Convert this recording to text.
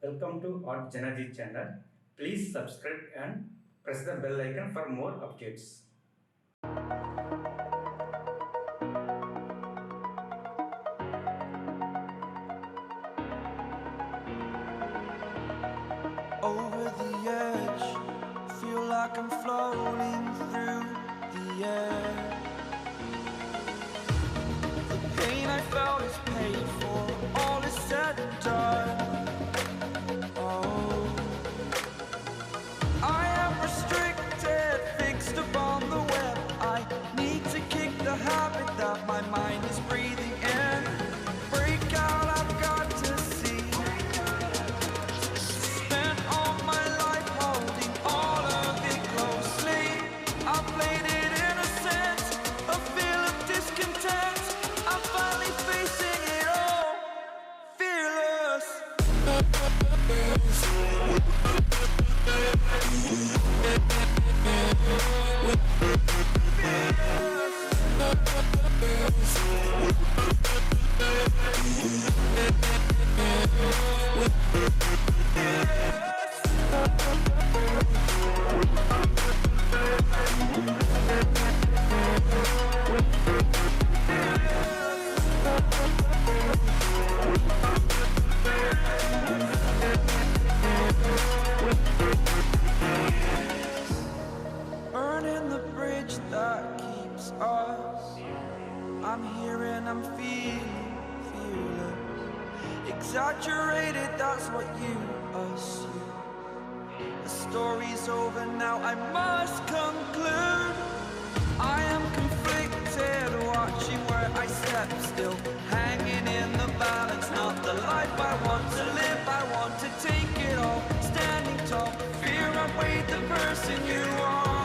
Welcome to artjanag channel. Please subscribe and press the bell icon for more updates. Over the edge, feel like I'm floating through the air. The pain I felt is paid for, all is said and done. Oh, I am restricted, fixed upon the web. I need to kick the habit that my mind is breathing in. Break out, I've got to see. Spent all my life holding all of it closely. I played it innocent, a feel of discontent. I'm finally facing it all, fearless. Burning the bridge that keeps us. I'm here and I'm feeling fearless. Exaggerated, that's what you assume. The story's over now, I must conclude. I am conflicted, watching where I step still, hanging in the balance. Not the life I want to live, I want to take it all. Standing tall, fear I weighed the person you are.